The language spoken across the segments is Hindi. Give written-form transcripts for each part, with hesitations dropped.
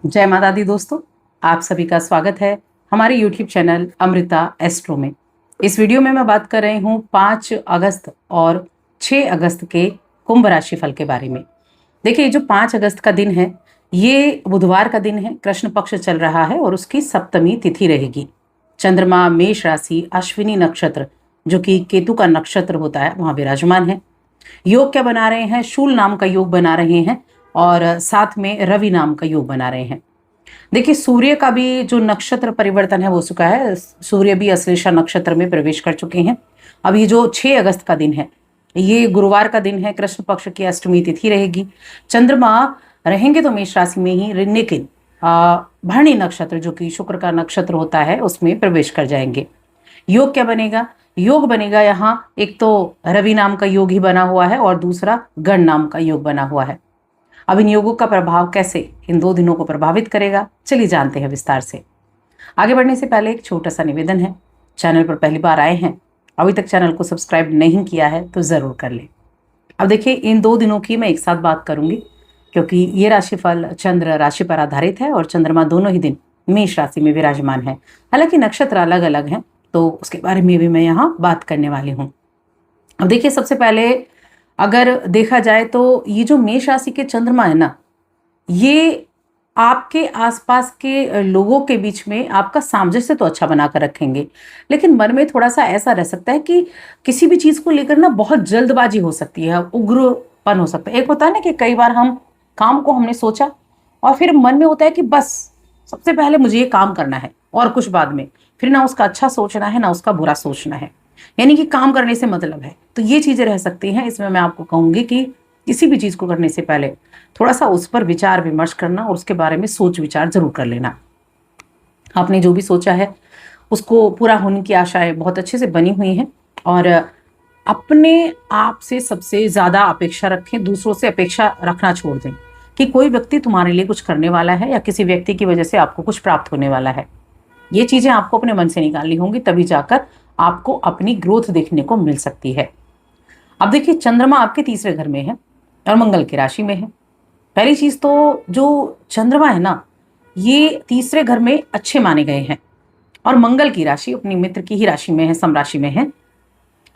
जय माता दी दोस्तों, आप सभी का स्वागत है हमारे YouTube चैनल अमृता एस्ट्रो में। इस वीडियो में मैं बात कर रही हूँ 5 अगस्त और 6 अगस्त के कुंभ राशि फल के बारे में। देखिए, जो 5 अगस्त का दिन है, ये बुधवार का दिन है, कृष्ण पक्ष चल रहा है और उसकी सप्तमी तिथि रहेगी। चंद्रमा मेष राशि अश्विनी नक्षत्र, जो कि केतु का नक्षत्र होता है, वहां विराजमान है। योग क्या बना रहे हैं? शूल नाम का योग बना रहे हैं और साथ में रवि नाम का योग बना रहे हैं। देखिए, सूर्य का भी जो नक्षत्र परिवर्तन है वो हो चुका है। सूर्य भी अश्लेषा नक्षत्र में प्रवेश कर चुके हैं। अब ये जो 6 अगस्त का दिन है, ये गुरुवार का दिन है, कृष्ण पक्ष की अष्टमी तिथि रहेगी। चंद्रमा रहेंगे तो मेष राशि में ही, लेकिन भरणी नक्षत्र जो कि शुक्र का नक्षत्र होता है उसमें प्रवेश कर जाएंगे। योग क्या बनेगा? योग बनेगा यहाँ, एक तो रवि नाम का योग ही बना हुआ है और दूसरा गण नाम का योग बना हुआ है। अब इन योगों का प्रभाव कैसे इन 2 दिनों को प्रभावित करेगा, चलिए जानते हैं विस्तार से। आगे बढ़ने से पहले एक छोटा सा निवेदन है। चैनल पर पहली बार आए हैं, अभी तक चैनल को सब्सक्राइब नहीं किया है तो जरूर कर ले। अब देखिए, इन 2 दिनों की मैं एक साथ बात करूंगी क्योंकि ये राशिफल चंद्र राशि पर आधारित है और चंद्रमा दोनों ही दिन मेष राशि में विराजमान है। हालांकि नक्षत्र अलग अलग हैं, तो उसके बारे में भी मैं यहाँ बात करने वाली हूँ। अब देखिए, सबसे पहले अगर देखा जाए तो ये जो मेष राशि के चंद्रमा है ना, ये आपके आसपास के लोगों के बीच में आपका सामंजस्य तो अच्छा बनाकर रखेंगे, लेकिन मन में थोड़ा सा ऐसा रह सकता है कि किसी भी चीज को लेकर ना बहुत जल्दबाजी हो सकती है, उग्रपन हो सकता है। एक होता है ना कि कई बार हम काम को हमने सोचा और फिर मन में होता है कि बस सबसे पहले मुझे ये काम करना है और कुछ बाद में, फिर ना उसका अच्छा सोचना है ना उसका बुरा सोचना है, यानी कि काम करने से मतलब है। तो ये चीजें रह सकती हैं। इसमें मैं आपको कहूंगी कि किसी भी चीज को करने से पहले थोड़ा सा उस पर विचार विमर्श करना और उसके बारे में सोच विचार जरूर कर लेना। आपने जो भी सोचा है उसको पूरा होने की आशाएं बहुत अच्छे से बनी हुई हैं और अपने आप से सबसे ज्यादा अपेक्षा रखें, दूसरों से अपेक्षा रखना छोड़ दें कि कोई व्यक्ति तुम्हारे लिए कुछ करने वाला है या किसी व्यक्ति की वजह से आपको कुछ प्राप्त होने वाला है। ये चीजें आपको अपने मन से निकालनी होंगी, तभी जाकर आपको अपनी ग्रोथ देखने को मिल सकती है। अब देखिए, चंद्रमा आपके तीसरे घर में है और मंगल की राशि में है। पहली चीज तो जो चंद्रमा है ना, ये तीसरे घर में अच्छे माने गए हैं और मंगल की राशि अपनी मित्र की ही राशि में है, समराशि में है।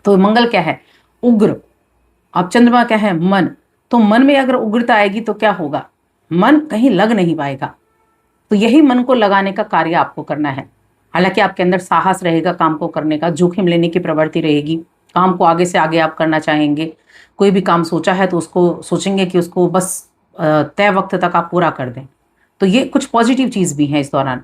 तो मंगल क्या है? उग्र। अब चंद्रमा क्या है? मन। तो मन में अगर उग्रता आएगी तो क्या होगा? मन कहीं लग नहीं पाएगा। तो यही मन को लगाने का कार्य आपको करना है। हालांकि आपके अंदर साहस रहेगा काम को करने का, जोखिम लेने की प्रवृत्ति रहेगी, काम को आगे से आगे आप करना चाहेंगे। कोई भी काम सोचा है तो उसको सोचेंगे कि उसको बस तय वक्त तक आप पूरा कर दें। तो ये कुछ पॉजिटिव चीज भी है इस दौरान।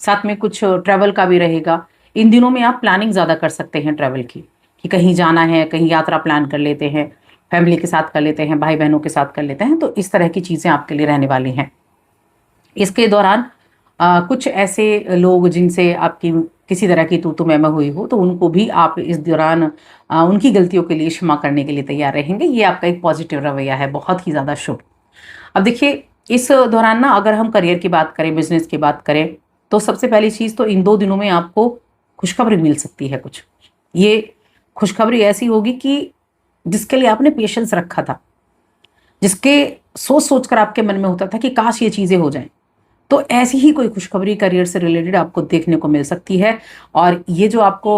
साथ में कुछ ट्रैवल का भी रहेगा। इन दिनों में आप प्लानिंग ज्यादा कर सकते हैं ट्रैवल की, कि कहीं जाना है, कहीं यात्रा प्लान कर लेते हैं, फैमिली के साथ कर लेते हैं, भाई बहनों के साथ कर लेते हैं। तो इस तरह की चीजें आपके लिए रहने वाली हैं इसके दौरान। कुछ ऐसे लोग जिनसे आपकी किसी तरह की तू मैं हुई हो, तो उनको भी आप इस दौरान उनकी गलतियों के लिए क्षमा करने के लिए तैयार रहेंगे। ये आपका एक पॉजिटिव रवैया है, बहुत ही ज्यादा शुभ। अब देखिए, इस दौरान ना अगर हम करियर की बात करें, बिजनेस की बात करें, तो सबसे पहली चीज तो इन 2 दिनों में आपको खुशखबरी मिल सकती है कुछ। ये खुशखबरी ऐसी होगी कि जिसके लिए आपने पेशेंस रखा था, जिसके सोच सोच कर आपके मन में होता था कि काश ये चीजें हो जाएं, तो ऐसी ही कोई खुशखबरी करियर से रिलेटेड आपको देखने को मिल सकती है। और ये जो आपको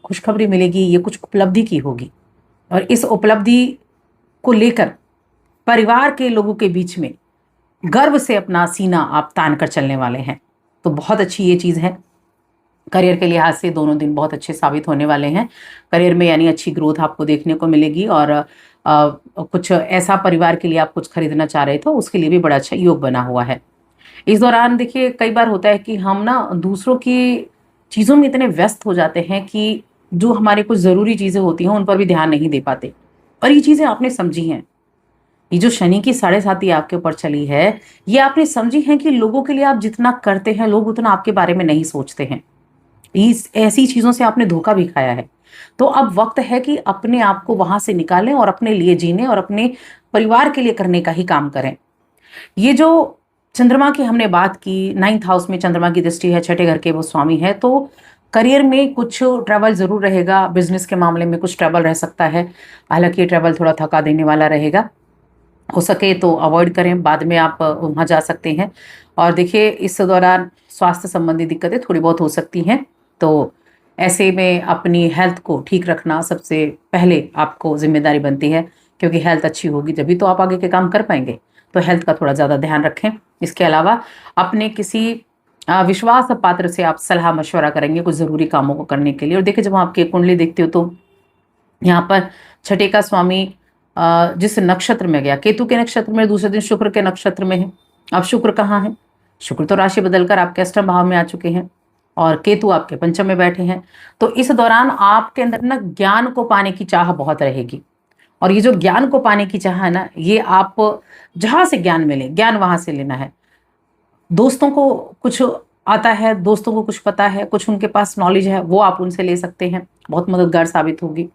खुशखबरी मिलेगी, ये कुछ उपलब्धि की होगी और इस उपलब्धि को लेकर परिवार के लोगों के बीच में गर्व से अपना सीना आप तान कर चलने वाले हैं। तो बहुत अच्छी ये चीज है। करियर के लिहाज से दोनों दिन बहुत अच्छे साबित होने वाले हैं। करियर में यानी अच्छी ग्रोथ आपको देखने को मिलेगी और कुछ ऐसा परिवार के लिए आप कुछ खरीदना चाह रहे थे, उसके लिए भी बड़ा अच्छा योग बना हुआ है। इस दौरान देखिए, कई बार होता है कि हम ना दूसरों की चीज़ों में इतने व्यस्त हो जाते हैं कि जो हमारे कुछ ज़रूरी चीज़ें होती हैं उन पर भी ध्यान नहीं दे पाते। और ये चीज़ें आपने समझी हैं। ये जो शनि की 7.5 आपके ऊपर चली है, ये आपने समझी है कि लोगों के लिए आप जितना करते हैं, लोग उतना आपके बारे में नहीं सोचते हैं। इस ऐसी चीज़ों से आपने धोखा भी खाया है। तो अब वक्त है कि अपने आप को वहां से निकालें और अपने लिए जीने और अपने परिवार के लिए करने का ही काम करें। ये जो चंद्रमा की हमने बात की, 9th हाउस में चंद्रमा की दृष्टि है, छठे घर के वो स्वामी है, तो करियर में कुछ ट्रैवल जरूर रहेगा। बिजनेस के मामले में कुछ ट्रैवल रह सकता है, हालांकि ये ट्रैवल थोड़ा थका देने वाला रहेगा। हो सके तो अवॉइड करें, बाद में आप वहाँ जा सकते हैं। और देखिए इस दौरान स्वास्थ्य संबंधी दिक्कतें थोड़ी बहुत हो सकती हैं, तो ऐसे में अपनी हेल्थ को ठीक रखना सबसे पहले आपको जिम्मेदारी बनती है, क्योंकि हेल्थ अच्छी होगी जभी तो आप आगे के काम कर पाएंगे। तो हेल्थ का थोड़ा ज़्यादा ध्यान रखें। इसके अलावा अपने किसी विश्वास पात्र से आप सलाह मशवरा करेंगे कुछ ज़रूरी कामों को करने के लिए। और देखिए जब आपकी कुंडली देखते हो तो यहाँ पर छठे का स्वामी जिस नक्षत्र में गया, केतु के नक्षत्र में, दूसरे दिन शुक्र के नक्षत्र में है। अब शुक्र कहाँ है? शुक्र तो राशि बदलकर आपके अष्टम भाव में आ चुके हैं और केतु आपके पंचम में बैठे हैं। तो इस दौरान आपके अंदर ना ज्ञान को पाने की चाह बहुत रहेगी। और ये जो ज्ञान को पाने की चाह है ना, ये आप जहां से ज्ञान मिले ज्ञान वहां से लेना है। दोस्तों को कुछ आता है, दोस्तों को कुछ पता है, कुछ उनके पास नॉलेज है, वो आप उनसे ले सकते हैं, बहुत मददगार साबित होगी।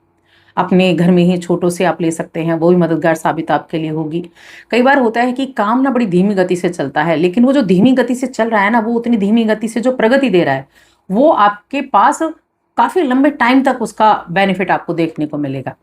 अपने घर में ही छोटों से आप ले सकते हैं, वो भी मददगार साबित आपके लिए होगी। कई बार होता है कि काम ना बड़ी धीमी गति से चलता है, लेकिन वो जो धीमी गति से चल रहा है ना, वो उतनी धीमी गति से जो प्रगति दे रहा है वो आपके पास काफी लंबे टाइम तक उसका बेनिफिट आपको देखने को मिलेगा।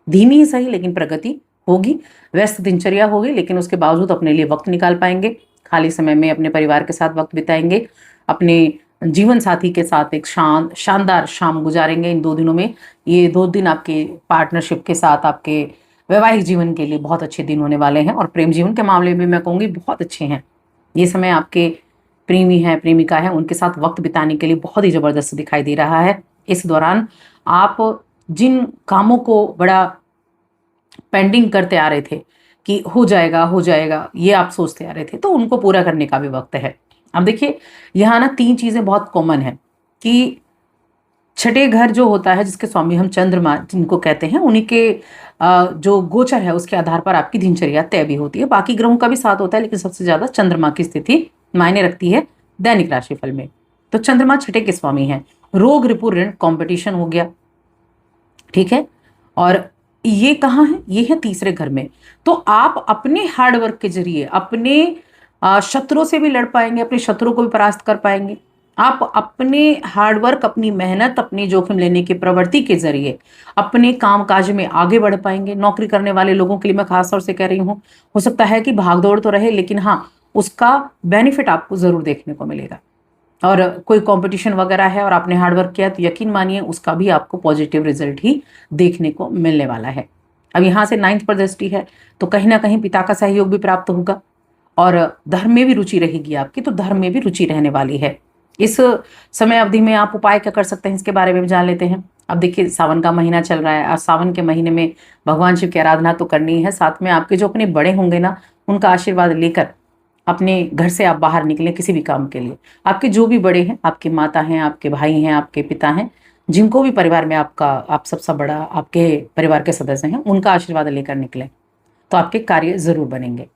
धीमी ही सही लेकिन प्रगति होगी। व्यस्त दिनचर्या होगी लेकिन उसके बावजूद अपने लिए वक्त निकाल पाएंगे, खाली समय में अपने परिवार के साथ वक्त बिताएंगे, अपने जीवन साथी के साथ एक शानदार शाम गुजारेंगे इन 2 दिनों में। ये 2 दिन आपके पार्टनरशिप के साथ आपके वैवाहिक जीवन के लिए बहुत अच्छे दिन होने वाले हैं। और प्रेम जीवन के मामले में मैं कहूँगी बहुत अच्छे हैं। ये समय आपके प्रेमी हैं, प्रेमिका है, उनके साथ वक्त बिताने के लिए बहुत ही जबरदस्त दिखाई दे रहा है। इस दौरान आप जिन कामों को बड़ा पेंडिंग करते आ रहे थे कि हो जाएगा हो जाएगा, ये आप सोचते आ रहे थे, तो उनको पूरा करने का भी वक्त है। अब देखिए यहाँ ना 3 चीजें बहुत कॉमन है कि छठे घर जो होता है जिसके स्वामी हम चंद्रमा जिनको कहते हैं, उन्हीं के जो गोचर है उसके आधार पर आपकी दिनचर्या तय भी होती है। बाकी ग्रहों का भी साथ होता है लेकिन सबसे ज्यादा चंद्रमा की स्थिति मायने रखती है दैनिक राशिफल में। तो चंद्रमा छठे के स्वामी हैं। रोग रिपु ऋण कॉम्पिटिशन हो गया, ठीक है। और ये कहाँ है? ये है तीसरे घर में। तो आप अपने हार्डवर्क के जरिए अपने शत्रुओं से भी लड़ पाएंगे, अपने शत्रुओं को भी परास्त कर पाएंगे। आप अपने हार्डवर्क, अपनी मेहनत, अपनी जोखिम लेने की प्रवृत्ति के जरिए अपने काम काज में आगे बढ़ पाएंगे। नौकरी करने वाले लोगों के लिए मैं खास तौर से कह रही हूँ, हो सकता है कि भागदौड़ तो रहे लेकिन हाँ उसका बेनिफिट आपको जरूर देखने को मिलेगा। और कोई कंपटीशन वगैरह है और आपने हार्डवर्क किया तो यकीन मानिए उसका भी आपको पॉजिटिव रिजल्ट ही देखने को मिलने वाला है। अब यहाँ से 9th पर दृष्टि है तो कहीं ना कहीं पिता का सहयोग भी प्राप्त होगा और धर्म में भी रुचि रहेगी आपकी, तो धर्म में भी रुचि रहने वाली है। इस समय अवधि में आप उपाय क्या कर सकते हैं इसके बारे में भी जान लेते हैं। अब देखिए सावन का महीना चल रहा है और सावन के महीने में भगवान शिव की आराधना तो करनी है, साथ में आपके जो अपने बड़े होंगे ना उनका आशीर्वाद लेकर अपने घर से आप बाहर निकलें किसी भी काम के लिए। आपके जो भी बड़े हैं, आपकी माता हैं, आपके भाई हैं, आपके पिता हैं, जिनको भी परिवार में आप सबसे बड़ा आपके परिवार के सदस्य हैं, उनका आशीर्वाद लेकर निकलें तो आपके कार्य जरूर बनेंगे।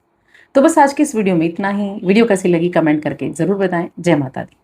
तो बस आज की इस वीडियो में इतना ही। वीडियो कैसी लगी कमेंट करके जरूर बताएं। जय माता दी।